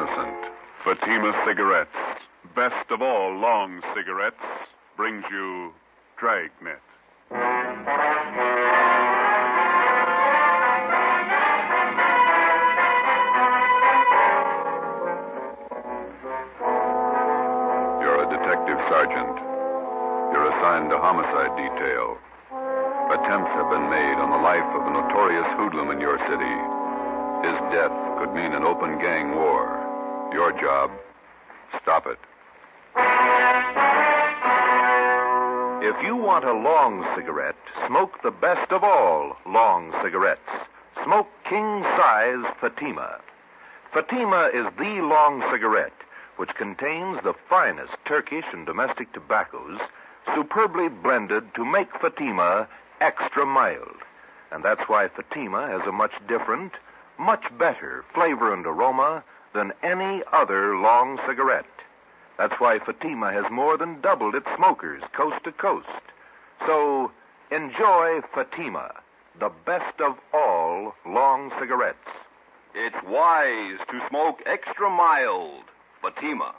innocent. Fatima Cigarettes, best of all long cigarettes, brings you Dragnet. You're a detective sergeant. You're assigned to homicide detail. Attempts have been made on the life of a notorious hoodlum in your city. His death could mean an open gang war. Your job, stop it. If you want a long cigarette, smoke the best of all long cigarettes. Smoke king-size Fatima. Fatima is the long cigarette, which contains the finest Turkish and domestic tobaccos, superbly blended to make Fatima extra mild. And that's why Fatima has a much different, much better flavor and aroma than any other long cigarette. That's why Fatima has more than doubled its smokers coast to coast. So, enjoy Fatima, the best of all long cigarettes. It's wise to smoke extra mild Fatima.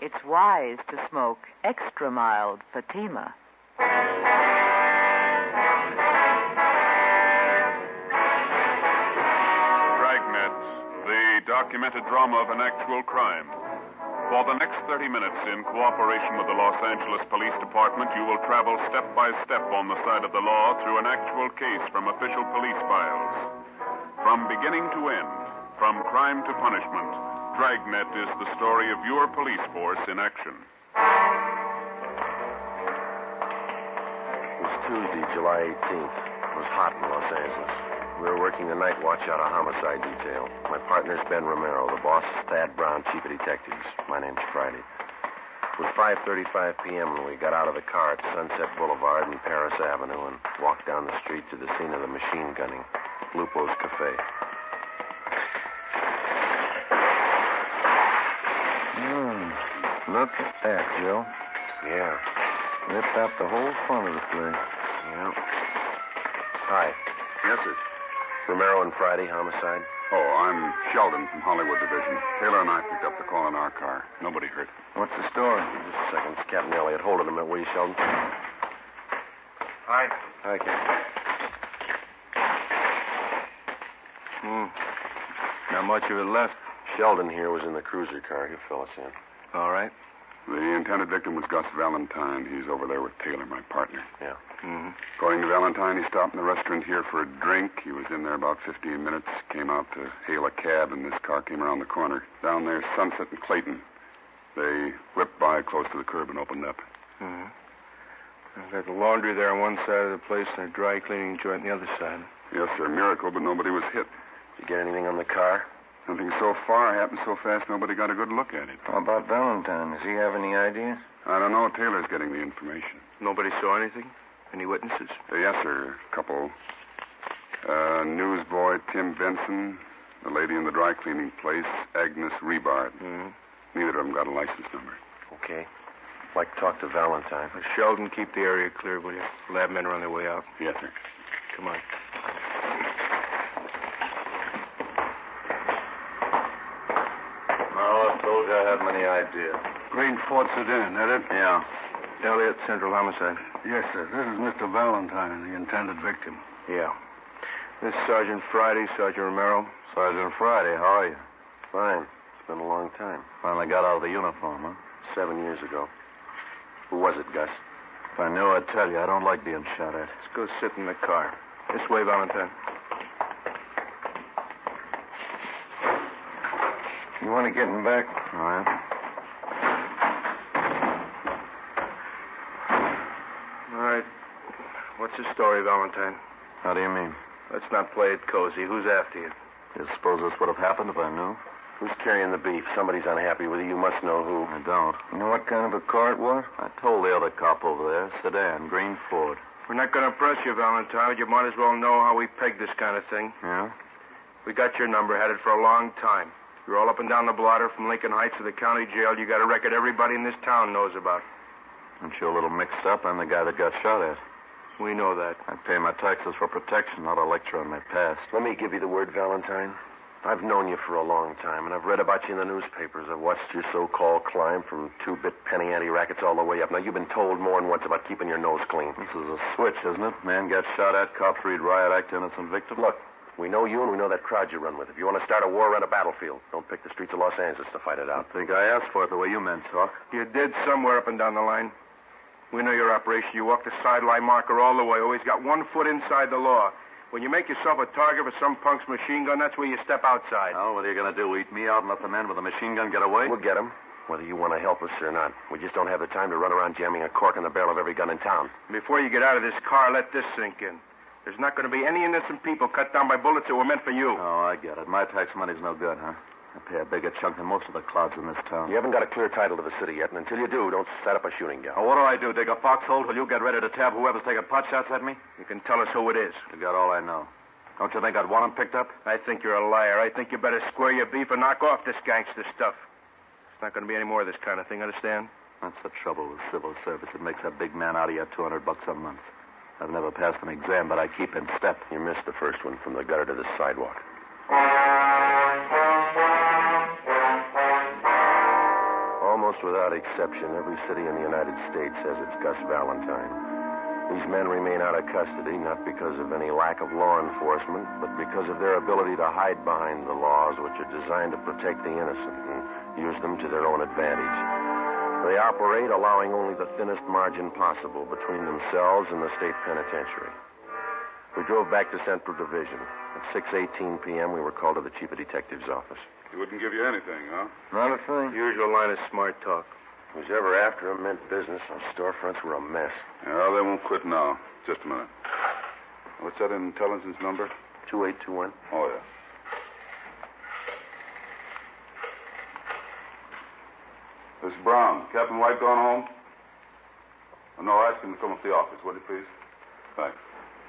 It's wise to smoke extra mild Fatima. Dragnet, the documented drama of an actual crime. For the next 30 minutes, in cooperation with the Los Angeles Police Department, you will travel step by step on the side of the law through an actual case from official police files. From beginning to end, from crime to punishment, Dragnet is the story of your police force in action. It was Tuesday, July 18th. It was hot in Los Angeles. We were working the night watch out of homicide detail. My partner's Ben Romero. The boss is Thad Brown, chief of detectives. My name's Friday. It was 5:35 p.m. when we got out of the car at Sunset Boulevard and Paris Avenue and walked down the street to the scene of the machine gunning, Lupo's Cafe. Look at that, Joe. Yeah. Ripped out the whole front of the place. Yeah. Hi. Yes, sir. Romero and Friday, homicide. Oh, I'm Sheldon from Hollywood Division. Taylor and I picked up the call in our car. Nobody hurt. What's the story? Just a second. It's Captain Elliott. Hold it a minute, will you, Sheldon? Hi. Hi, Captain. Not much of it left. Sheldon here was in the cruiser car. He'll fill us in. All right. The intended victim was Gus Valentine. He's over there with Taylor, my partner. Yeah. Mm-hmm. According to Valentine, he stopped in the restaurant here for a drink. He was in there about 15 minutes, came out to hail a cab, and this car came around the corner. Down there, Sunset and Clayton. They whipped by close to the curb and opened up. Mm-hmm. I've got the laundry there on one side of the place and a dry cleaning joint on the other side. Yes, sir, miracle, but nobody was hit. Did you get anything on the car? Nothing so far happened so fast nobody got a good look at it. How about Valentine? Does he have any idea? I don't know. Taylor's getting the information. Nobody saw anything? Any witnesses? Yes, sir. A couple. Newsboy Tim Benson, the lady in the dry cleaning place, Agnes Rebard. Mm-hmm. Neither of them got a license number. Okay. I'd like to talk to Valentine. Sheldon, keep the area clear, will you? Lab men are on their way out. Yes, sir. Come on. I told you I had many ideas. Green Fort Sedan, that it? Yeah. Elliott, Central Homicide. Yes, sir. This is Mr. Valentine, the intended victim. Yeah. This is Sergeant Friday, Sergeant Romero. Sergeant Friday, how are you? Fine. It's been a long time. Finally got out of the uniform, huh? 7 years ago. Who was it, Gus? If I knew, I'd tell you. I don't like being shot at. Let's go sit in the car. This way, Valentine. You want to get him back? All right. All right. What's the story, Valentine? How do you mean? Let's not play it cozy. Who's after you? You suppose this would have happened if I knew? Who's carrying the beef? Somebody's unhappy with you. You must know who. I don't. You know what kind of a car it was? I told the other cop over there. Sedan, green Ford. We're not going to press you, Valentine. You might as well know how we peg this kind of thing. Yeah? We got your number, had it for a long time. You're all up and down the blotter from Lincoln Heights to the county jail. You got a record everybody in this town knows about. Aren't you a little mixed up? I'm the guy that got shot at. We know that. I pay my taxes for protection, not a lecture on my past. Let me give you the word, Valentine. I've known you for a long time, and I've read about you in the newspapers. I've watched your so-called climb from two-bit penny ante rackets all the way up. Now, you've been told more than once about keeping your nose clean. This is a switch, isn't it? Man gets shot at, cops read riot act, innocent victim. Look, we know you and we know that crowd you run with. If you want to start a war, run a battlefield. Don't pick the streets of Los Angeles to fight it out. I think I asked for it the way you men talk. You did somewhere up and down the line. We know your operation. You walk the sideline marker all the way. Always got 1 foot inside the law. When you make yourself a target for some punk's machine gun, that's where you step outside. Well, what are you going to do, eat me out and let the man with the machine gun get away? We'll get him, whether you want to help us or not. We just don't have the time to run around jamming a cork in the barrel of every gun in town. Before you get out of this car, let this sink in. There's not going to be any innocent people cut down by bullets that were meant for you. Oh, I get it. My tax money's no good, huh? I pay a bigger chunk than most of the clouds in this town. You haven't got a clear title to the city yet, and until you do, don't set up a shooting gallery. Oh, what do I do, dig a foxhole till you get ready to tab whoever's taking pot shots at me? You can tell us who it is. You got all I know. Don't you think I'd want him picked up? I think you're a liar. I think you better square your beef and knock off this gangster stuff. It's not going to be any more of this kind of thing, understand? That's the trouble with civil service. It makes a big man out of you $200 a month. I've never passed an exam, but I keep in step. You missed the first one, from the gutter to the sidewalk. Almost without exception, every city in the United States has its Gus Valentine. These men remain out of custody not because of any lack of law enforcement, but because of their ability to hide behind the laws which are designed to protect the innocent and use them to their own advantage. They operate allowing only the thinnest margin possible between themselves and the state penitentiary. We drove back to Central Division. At 6:18 p.m., we were called to the chief of detective's office. He wouldn't give you anything, huh? Not a thing. Usual line of smart talk. Who's ever after him meant business. Those storefronts were a mess. Yeah, they won't quit now. Just a minute. What's that intelligence number? 2821. Oh, yeah. This is Brown. Captain White gone home? Oh, no, ask him to come up to the office, would you, please? Thanks.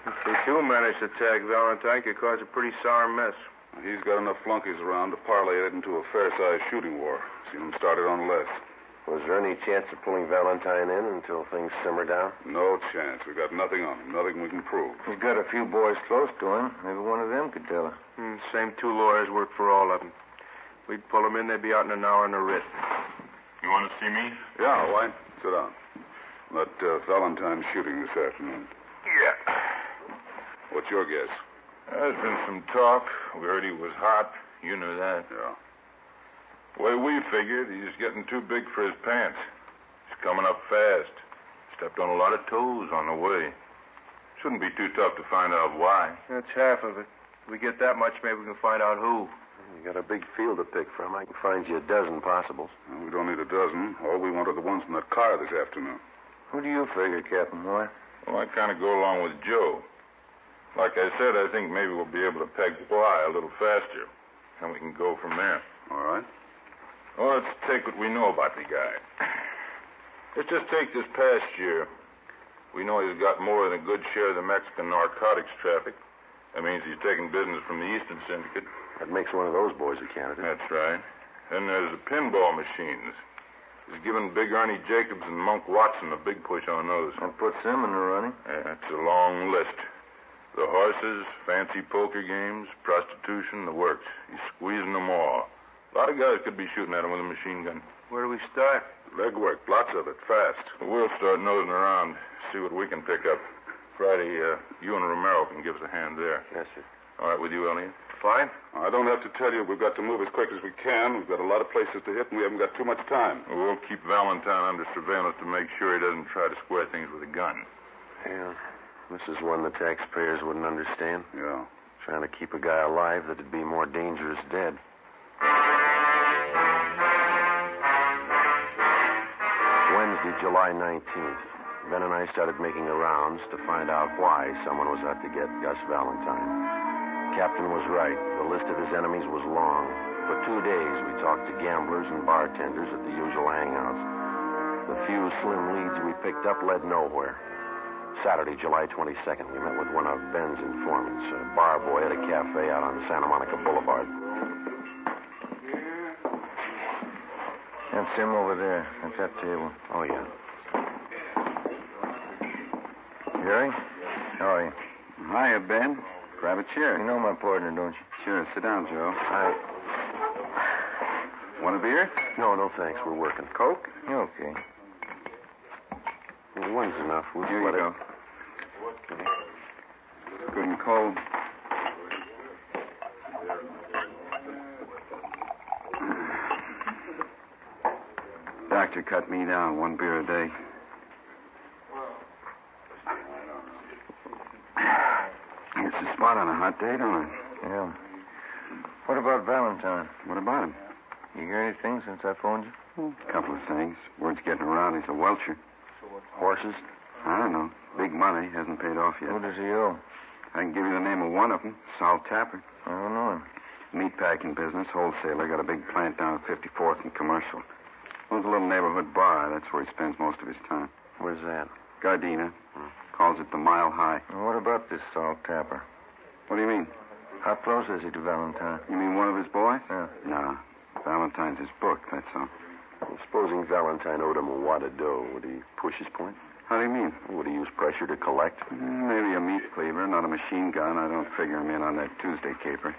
If they do manage to tag Valentine, it could cause a pretty sour mess. He's got enough flunkies around to parlay it into a fair-sized shooting war. Seen him started on less. Was there any chance of pulling Valentine in until things simmer down? No chance. We got nothing on him. Nothing we can prove. He's got a few boys close to him. Maybe one of them could tell her. Same 2 lawyers work for all of them. We'd pull them in, they'd be out in an hour in a writ. You want to see me? Yeah, White. Sit down. That Valentine shooting this afternoon. Yeah. What's your guess? There's been some talk. We heard he was hot. You knew that. Yeah. The way we figured, he's getting too big for his pants. He's coming up fast. Stepped on a lot of toes on the way. Shouldn't be too tough to find out why. That's half of it. If we get that much, maybe we can find out who. You got a big field to pick from. I can find you a dozen possibles. Well, we don't need a dozen. All we want are the ones in that car this afternoon. Who do you figure, Captain White? Well, I kind of go along with Joe. Like I said, I think maybe we'll be able to peg Y a little faster. And we can go from there. All right. Well, let's take what we know about the guy. Let's just take this past year. We know he's got more than a good share of the Mexican narcotics traffic. That means he's taking business from the Eastern Syndicate. That makes one of those boys a candidate. That's right. Then there's the pinball machines. He's given Big Ernie Jacobs and Monk Watson a big push on those. That puts him in the running. That's a long list. The horses, fancy poker games, prostitution, the works. He's squeezing them all. A lot of guys could be shooting at him with a machine gun. Where do we start? Legwork, lots of it, fast. We'll start nosing around, see what we can pick up. Friday, you and Romero can give us a hand there. Yes, sir. All right, with you, Elliot? Fine. I don't have to tell you we've got to move as quick as we can. We've got a lot of places to hit, and we haven't got too much time. We'll keep Valentine under surveillance to make sure he doesn't try to square things with a gun. Yeah. This is one the taxpayers wouldn't understand. Yeah. Trying to keep a guy alive that'd be more dangerous dead. Wednesday, July 19th. Ben and I started making the rounds to find out why someone was out to get Gus Valentine. Captain was right. The list of his enemies was long. For 2 days, we talked to gamblers and bartenders at the usual hangouts. The few slim leads we picked up led nowhere. Saturday, July 22nd, we met with one of Ben's informants, a bar boy at a cafe out on Santa Monica Boulevard. That's him over there. At that table. Oh, yeah. Jerry? How are you? Hiya, Ben. Grab a chair. You know my partner, don't you? Sure. Sit down, Joe. I... Want a beer? No, thanks. We're working. Coke? Okay. One's enough. We'll Here you split go. Good and cold. Doctor cut me down 1 beer a day. It's a spot on a hot day, don't it? Yeah. What about Valentine? What about him? You hear anything since I phoned you? A couple of things. Word's getting around he's a welcher. Horses? I don't know. Big money. Hasn't paid off yet. Who does he owe? I can give you the name of one of them. Sal Tapper. I don't know him. Meatpacking business, wholesaler. Got a big plant down at 54th and Commercial. Owns a little neighborhood bar. That's where he spends most of his time. Where's that? Gardena. Calls it the Mile High. And what about this Salt Tapper? What do you mean? How close is he to Valentine? You mean one of his boys? Yeah. No. Valentine's his book, that's all. Well, supposing Valentine owed him a wad of dough, would he push his point? How do you mean? Would he use pressure to collect? Maybe a meat cleaver, not a machine gun. I don't figure him in on that Tuesday caper.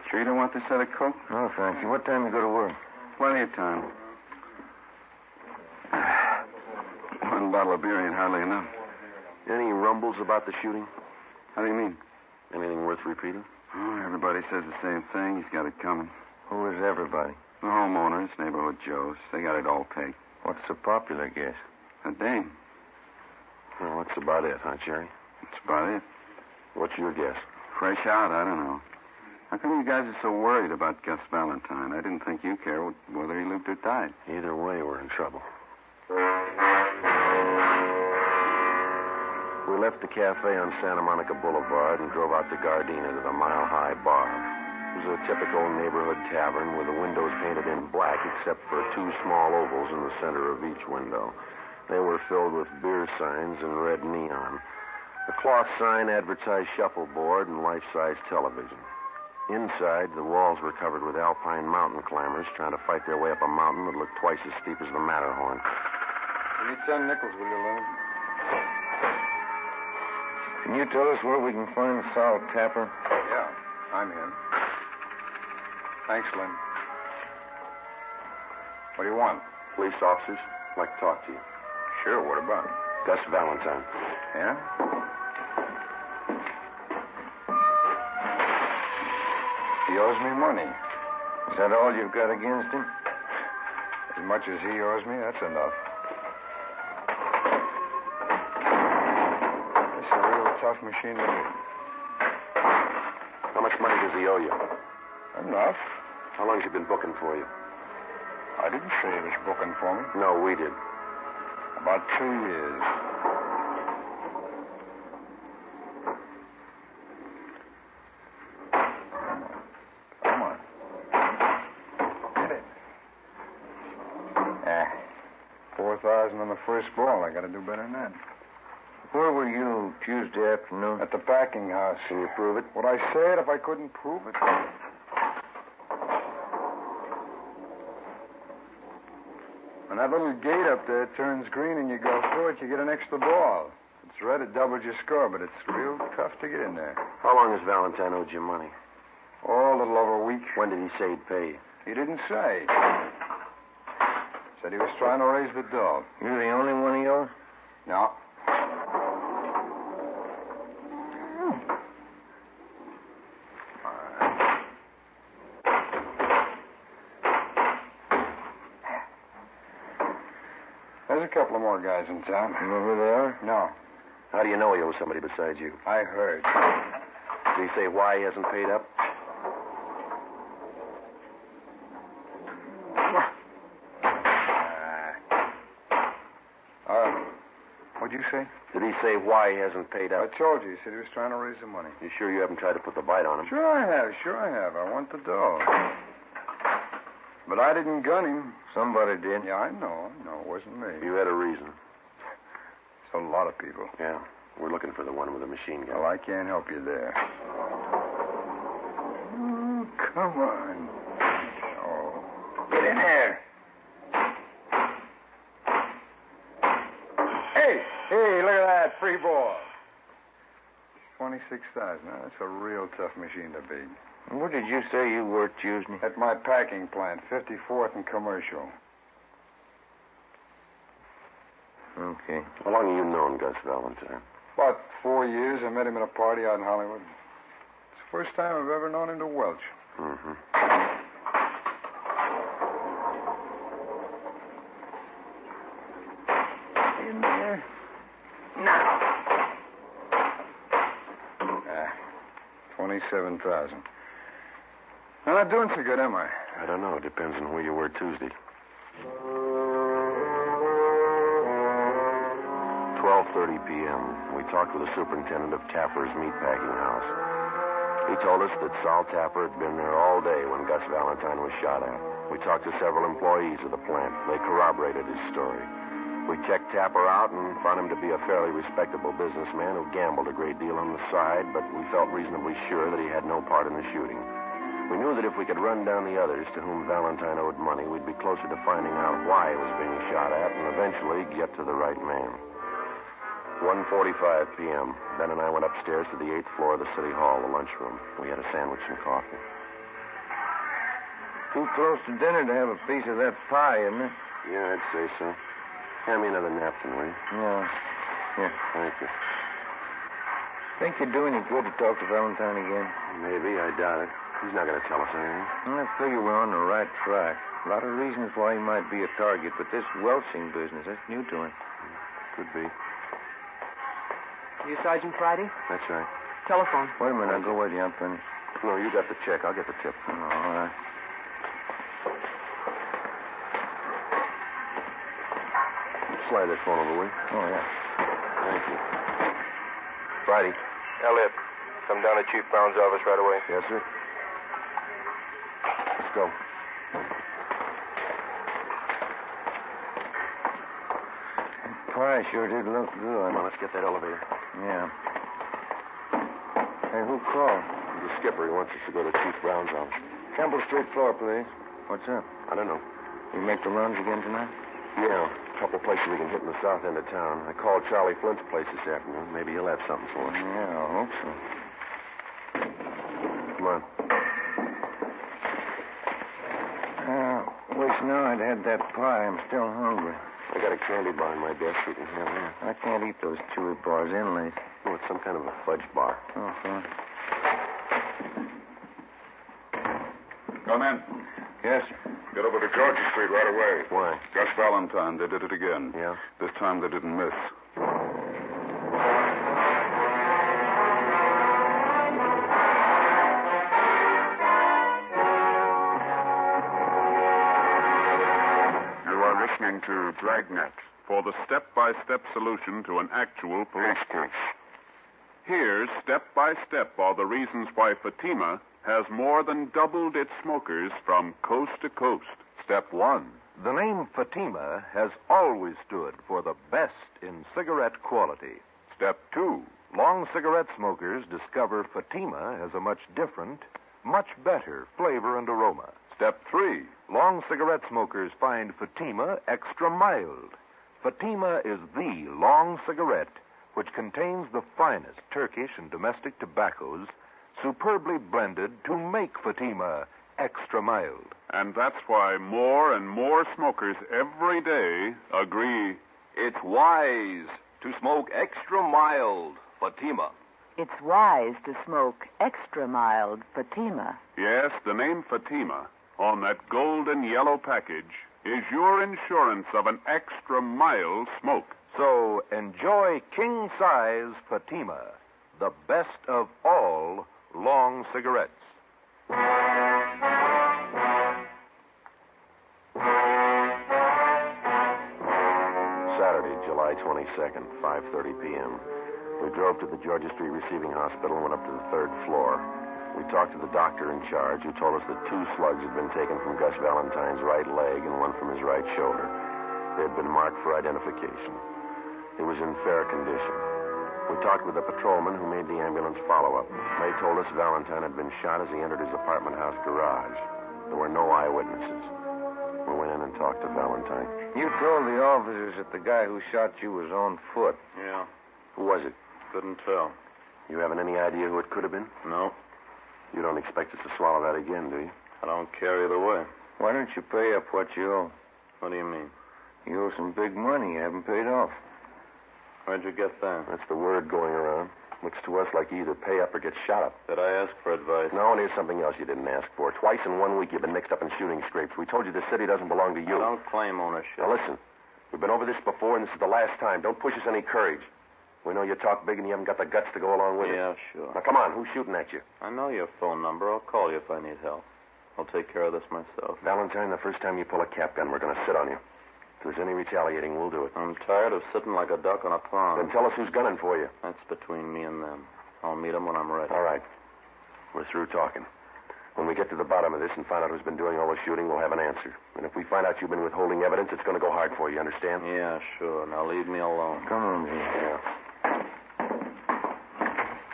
Sure you don't want this other Coke? No, thank you. What time you go to work? Plenty of time. One bottle of beer ain't hardly enough. Any rumbles about the shooting? How do you mean? Anything worth repeating? Oh, everybody says the same thing. He's got it coming. Who is everybody? The homeowners, neighborhood Joes. They got it all pegged. What's the popular guess? A dame. Well, that's about it, huh, Jerry? That's about it. What's your guess? Fresh out, I don't know. How come you guys are so worried about Gus Valentine? I didn't think you cared whether he lived or died. Either way, we're in trouble. We left the cafe on Santa Monica Boulevard and drove out to Gardena to the Mile High Bar. It was a typical neighborhood tavern with the windows painted in black except for 2 small ovals in the center of each window. They were filled with beer signs and red neon. The cloth sign advertised shuffleboard and life-size television. Inside, the walls were covered with alpine mountain climbers trying to fight their way up a mountain that looked twice as steep as the Matterhorn. Give me 10 nickels, will you, Leonard? Can you tell us where we can find Sal Tapper? Yeah, I'm him. Thanks, Lynn. What do you want? Police officers. I'd like to talk to you. Sure, what about him? Gus Valentine. Yeah? He owes me money. Is that all you've got against him? As much as he owes me, that's enough. It's a real tough machine to do. How much money does he owe you? Enough. How long's he been booking for you? I didn't say he was booking for me. No, we did. About 2 years. Come on. Get it. 4,000 on the first ball. I got to do better than that. Where were you Tuesday afternoon? At the packing house. Can you prove it? Would I say it if I couldn't prove it? When that little gate up there turns green and you go through it, you get an extra ball. If it's red, it doubles your score, but it's real tough to get in there. How long has Valentine owed you money? Oh, a little over a week. When did he say he'd pay you? He didn't say. Said he was trying to raise the dough. You're the only one he owes? No. There's a couple of more guys in town. You know who they are? No. How do you know he owes somebody besides you? I heard. Did he say why he hasn't paid up? What'd you say? Did he say why he hasn't paid I up? told you. He said he was trying to raise the money. You sure you haven't tried to put the bite on him? Sure I have. I want the dough. But I didn't gun him. Somebody did. Yeah, I know. It wasn't me. You had a reason. It's a lot of people. Yeah. We're looking for the one with the machine gun. Well, I can't help you there. Oh, come on. Oh. Get in there. Hey, look at that. Free ball. Just $26,000. Now, that's a real tough machine to beat. What did you say you worked Tuesday? At my packing plant, 54th and Commercial. Okay. How long have you known Gus Valentine? About 4 years. I met him at a party out in Hollywood. It's the first time I've ever known him to welch. Mm-hmm. In there. Now. 27,000. I'm not doing so good, am I? I don't know. It depends on where you were Tuesday. 12:30 p.m. We talked with the superintendent of Tapper's meatpacking house. He told us that Sol Tapper had been there all day when Gus Valentine was shot at. We talked to several employees of the plant. They corroborated his story. We checked Tapper out and found him to be a fairly respectable businessman who gambled a great deal on the side, but we felt reasonably sure that he had no part in the shooting. We knew that if we could run down the others to whom Valentine owed money, we'd be closer to finding out why he was being shot at and eventually get to the right man. 1:45 p.m. Ben and I went upstairs to the 8th floor of the city hall, the lunchroom. We had a sandwich and coffee. Too close to dinner to have a piece of that pie, isn't it? Yeah, I'd say so. Hand me another napkin, will you? Yeah. Here. Thank you. Think you'd do any good to talk to Valentine again? Maybe. I doubt it. He's not going to tell us anything. I figure we're on the right track. A lot of reasons why he might be a target, but this welching business, that's new to him. Could be. You Sergeant Friday? That's right. Telephone. Wait a minute, I'll go with you. I'm finished. No, you got the check. I'll get the tip. Oh, all right. Slide that phone over, will you? Oh, yeah. Thank you. Friday. Elliot, come down to Chief Brown's office right away. Yes, sir. Let's go. Pie sure did look good. Come on, let's get that elevator. Yeah. Hey, who called? The skipper. He wants us to go to Chief Brown's office. Campbell Street floor, please. What's up? I don't know. You make the runs again tonight? Yeah, a couple places we can hit in the south end of town. I called Charlie Flint's place this afternoon. Maybe he'll have something for us. Yeah, I hope so. Come on. Wish now I'd had that pie. I'm still hungry. I got a candy bar in my desk. You can have that. I can't eat those chewy bars inlaid. Oh, it's some kind of a fudge bar. Oh, fine. Come in. Yes, sir. Get over to Georgia Street right away. Why? Gus Valentine. They did it again. Yeah? This time they didn't miss. Listening to Dragnet for the step-by-step solution to an actual police case. Here, step-by-step, are the reasons why Fatima has more than doubled its smokers from coast to coast. Step 1. The name Fatima has always stood for the best in cigarette quality. Step 2. Long cigarette smokers discover Fatima has a much different, much better flavor and aroma. Step 3. Long cigarette smokers find Fatima extra mild. Fatima is the long cigarette which contains the finest Turkish and domestic tobaccos superbly blended to make Fatima extra mild. And that's why more and more smokers every day agree It's wise to smoke extra mild Fatima. It's wise to smoke extra mild Fatima. Yes, the name Fatima on that golden yellow package is your insurance of an extra mild smoke. So enjoy king-size Fatima, the best of all long cigarettes. Saturday, July 22nd, 5:30 p.m. We drove to the Georgia Street Receiving Hospital and went up to the 3rd floor. We talked to the doctor in charge, who told us that 2 slugs had been taken from Gus Valentine's right leg and 1 from his right shoulder. They had been marked for identification. He was in fair condition. We talked with the patrolman who made the ambulance follow-up. They told us Valentine had been shot as he entered his apartment house garage. There were no eyewitnesses. We went in and talked to Valentine. You told the officers that the guy who shot you was on foot. Yeah. Who was it? Couldn't tell. You haven't any idea who it could have been? No, You don't expect us to swallow that again, do you? I don't care either way. Why don't you pay up what you owe? What do you mean? You owe some big money you haven't paid off. Where'd you get that? That's the word going around. Looks to us like you either pay up or get shot up. Did I ask for advice? No, and here's something else you didn't ask for. Twice in 1 week you've been mixed up in shooting scrapes. We told you the city doesn't belong to you. I don't claim ownership. Now listen, we've been over this before, and this is the last time. Don't push us any courage. We know you talk big and you haven't got the guts to go along with it. Yeah, sure. Now come on, who's shooting at you? I know your phone number. I'll call you if I need help. I'll take care of this myself. Valentine, the first time you pull a cap gun, we're going to sit on you. If there's any retaliating, we'll do it. I'm tired of sitting like a duck on a pond. Then tell us who's gunning for you. That's between me and them. I'll meet them when I'm ready. All right. We're through talking. When we get to the bottom of this and find out who's been doing all the shooting, we'll have an answer. And if we find out you've been withholding evidence, it's going to go hard for you, understand? Yeah, sure. Now leave me alone. Come on, Jim. Yeah.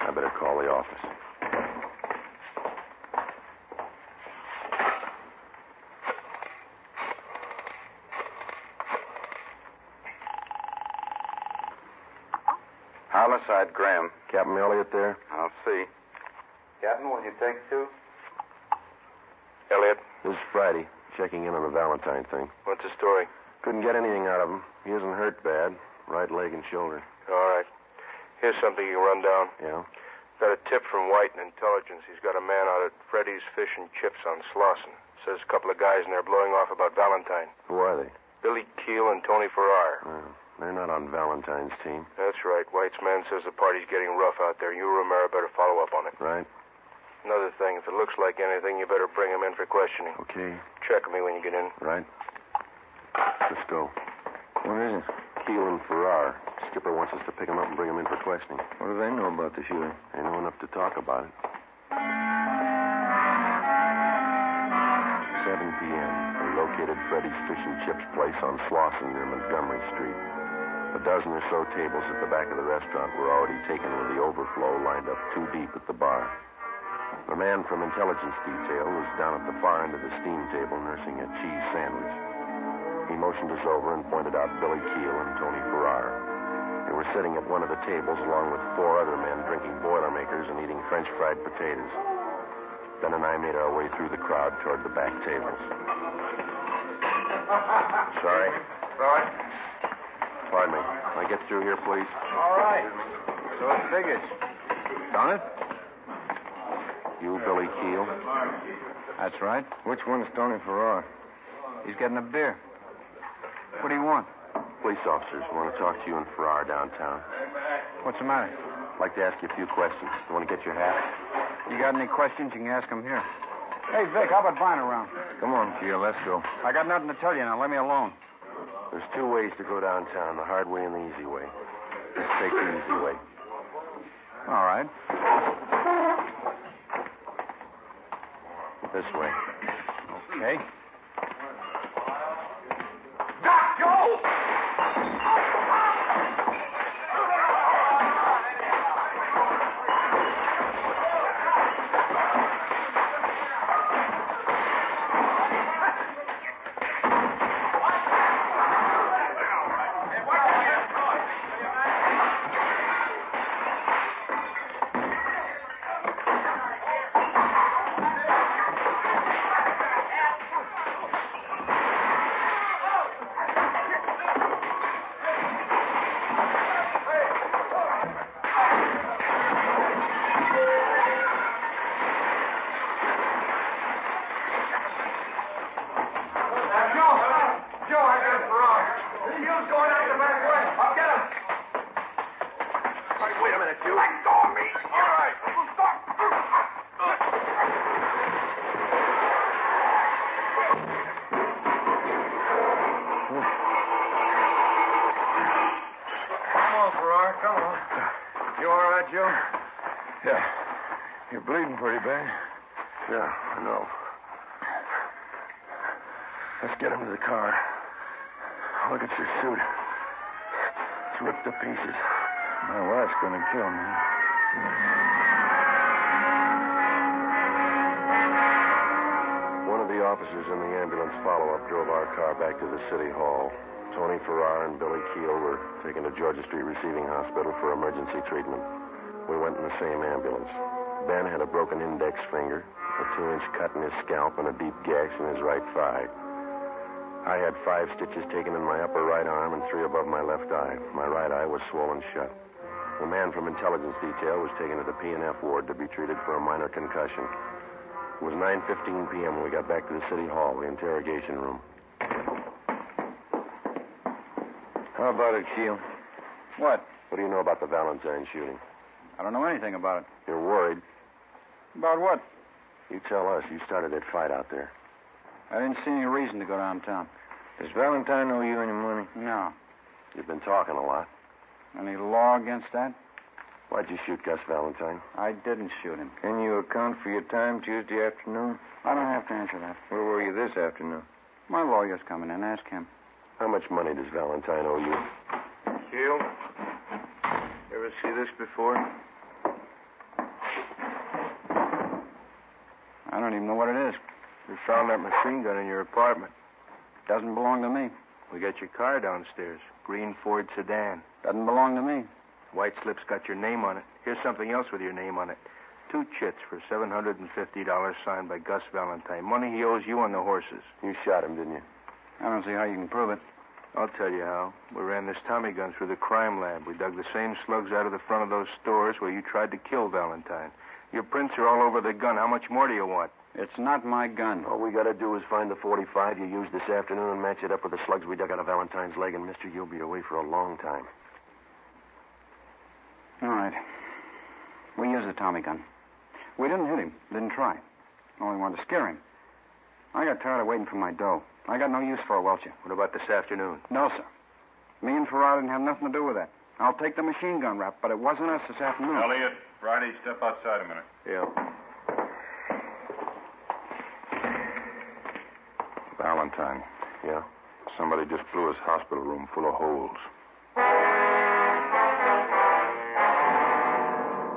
I better call the office. Homicide, Graham. Captain Elliott there? I'll see. Captain, will you take two? Elliot, This is Friday, checking in on the Valentine thing. what's the story? Couldn't get anything out of him. He isn't hurt bad. Right leg and shoulder. All right. Here's something you can run down. Yeah? Got a tip from White in Intelligence. He's got a man out at Freddy's Fish and Chips on Slauson. Says a couple of guys in there blowing off about Valentine. Who are they? Billy Keel and Tony Farrar. They're not on Valentine's team. That's right. White's man says the party's getting rough out there. You, Romero, better follow up on it. Right? Another thing, if it looks like anything, you better bring him in for questioning. Okay. Check me when you get in. Right. Let's go. What is it? Keel and Farrar. Skipper wants us to pick him up and bring him in for questioning. What do they know about the shooting? They know enough to talk about it. 7 p.m. We located Freddy's Fish and Chips place on Slauson near Montgomery Street. A dozen or so tables at the back of the restaurant were already taken with the overflow lined up 2 deep at the bar. The man from Intelligence Detail was down at the far end of the steam table nursing a cheese sandwich. He motioned us over and pointed out Billy Keel and Tony Farrar. They were sitting at one of the tables along with 4 other men drinking Boilermakers and eating French fried potatoes. Ben and I made our way through the crowd toward the back tables. Sorry. Right. Pardon me. Can I get through here, please? All right. So it figures. Don't it? You, Billy Keel? That's right. Which one is Tony Farrar? He's getting a beer. What do you want? Police officers want to talk to you and Farrar downtown. What's the matter? I'd like to ask you a few questions. You want to get your hat? You got any questions, you can ask them here. Hey, Vic, how about buying around? Come on, Keel, let's go. I got nothing to tell you now. Let me alone. There's 2 ways to go downtown, the hard way and the easy way. Let's take the easy way. All right. This way. Okay. Yeah. You're bleeding pretty bad. Yeah, I know. Let's get him to the car. Look at your suit. It's ripped to pieces. My wife's going to kill me. One of the officers in the ambulance follow-up drove our car back to the city hall. Tony Farrar and Billy Keel were taken to Georgia Street Receiving Hospital for emergency treatment. We went in the same ambulance. Ben had a broken index finger, a 2-inch cut in his scalp, and a deep gash in his right thigh. I had 5 stitches taken in my upper right arm and 3 above my left eye. My right eye was swollen shut. The man from intelligence detail was taken to the P&F ward to be treated for a minor concussion. It was 9:15 p.m. when we got back to the city hall, the interrogation room. How about it, Keel? What? What do you know about the Valentine shooting? I don't know anything about it. You're worried? About what? You tell us. You started that fight out there. I didn't see any reason to go downtown. Does Valentine owe you any money? No. You've been talking a lot. Any law against that? Why'd you shoot Gus Valentine? I didn't shoot him. Can you account for your time Tuesday afternoon? I don't have to answer that. Where were you this afternoon? My lawyer's coming in. Ask him. How much money does Valentine owe you? Keel, ever see this before? I don't even know what it is. We found that machine gun in your apartment. Doesn't belong to me. We got your car downstairs. Green Ford sedan. Doesn't belong to me. White slip's got your name on it. Here's something else with your name on it. 2 chits for $750 signed by Gus Valentine. Money he owes you on the horses. You shot him, didn't you? I don't see how you can prove it. I'll tell you how. We ran this Tommy gun through the crime lab. We dug the same slugs out of the front of those stores where you tried to kill Valentine. Your prints are all over the gun. How much more do you want? It's not my gun. All we got to do is find the .45 you used this afternoon and match it up with the slugs we dug out of Valentine's leg, and, mister, you'll be away for a long time. All right. We used the Tommy gun. We didn't hit him. Didn't try. Only wanted to scare him. I got tired of waiting for my dough. I got no use for a welcher. What about this afternoon? No, sir. Me and Farrar didn't have nothing to do with that. I'll take the machine gun rap, but it wasn't us this afternoon. Elliot, Friday, step outside a minute. Yeah. Valentine. Yeah? Somebody just blew his hospital room full of holes.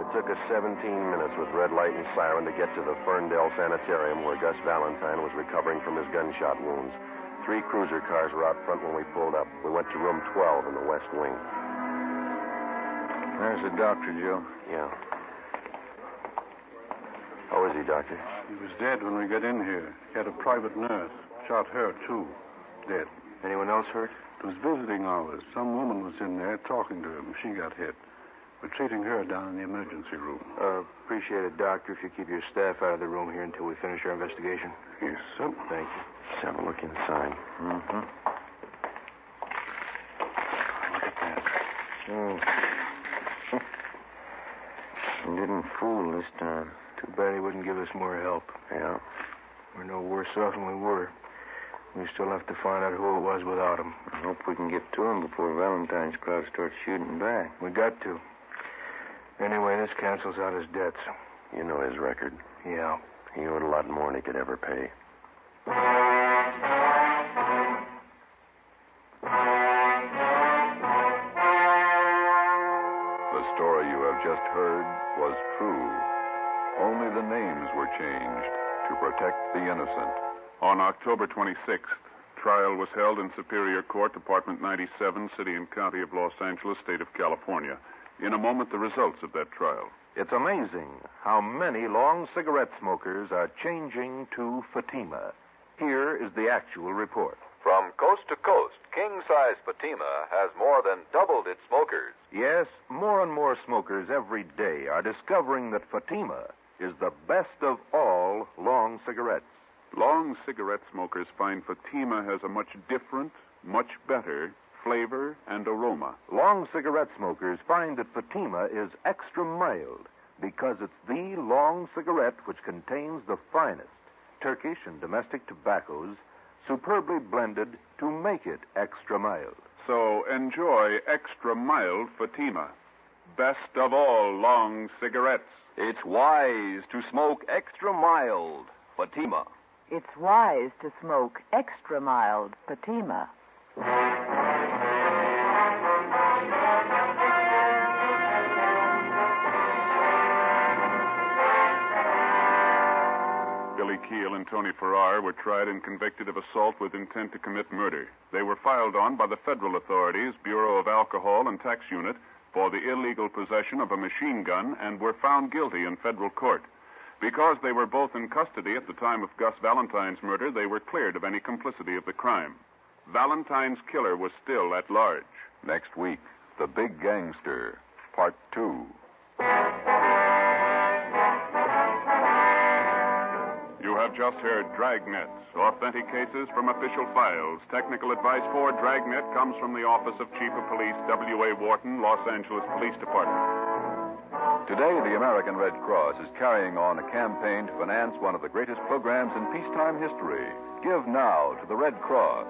It took us 17 minutes with red light and siren to get to the Ferndale Sanitarium where Gus Valentine was recovering from his gunshot wounds. 3 cruiser cars were out front when we pulled up. We went to room 12 in the west wing. There's the doctor, Joe. Yeah. How is he, Doctor? He was dead when we got in here. He had a private nurse. Shot her, too. Dead. Anyone else hurt? It was visiting hours. Some woman was in there talking to him. She got hit. We're treating her down in the emergency room. Appreciate it, Doctor, if you keep your staff out of the room here until we finish our investigation. Yes, sir. Thank you. Let's have a look inside. Mm-hmm. Look at that. He didn't fool this time. Too bad he wouldn't give us more help. Yeah. We're no worse off than we were. We still have to find out who it was without him. I hope we can get to him before Valentine's crowd starts shooting back. We got to. Anyway, this cancels out his debts. You know his record. Yeah. He owed a lot more than he could ever pay. The story you have just heard was true. Only the names were changed to protect the innocent. On October 26th, trial was held in Superior Court, Department 97, City and County of Los Angeles, State of California. In a moment, the results of that trial. It's amazing how many long cigarette smokers are changing to Fatima. Here is the actual report. From coast to coast, king-size Fatima has more than doubled its smokers. Yes, more and more smokers every day are discovering that Fatima is the best of all long cigarettes. Long cigarette smokers find Fatima has a much different, much better flavor and aroma. Long cigarette smokers find that Fatima is extra mild because it's the long cigarette which contains the finest Turkish and domestic tobaccos superbly blended to make it extra mild. So enjoy extra mild Fatima. Best of all long cigarettes. It's wise to smoke extra mild Fatima. It's wise to smoke extra mild Fatima. Billy Keel and Tony Farrar were tried and convicted of assault with intent to commit murder. They were filed on by the federal authorities, Bureau of Alcohol and Tax Unit, for the illegal possession of a machine gun and were found guilty in federal court. Because they were both in custody at the time of Gus Valentine's murder, they were cleared of any complicity of the crime. Valentine's killer was still at large. Next week, The Big Gangster, Part 2. You have just heard Dragnet, authentic cases from official files. Technical advice for Dragnet comes from the Office of Chief of Police W.A. Wharton, Los Angeles Police Department. Today, the American Red Cross is carrying on a campaign to finance one of the greatest programs in peacetime history. Give now to the Red Cross.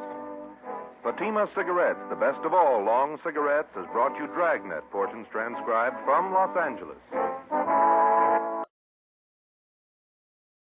Fatima Cigarettes, the best of all long cigarettes, has brought you Dragnet, portions transcribed from Los Angeles.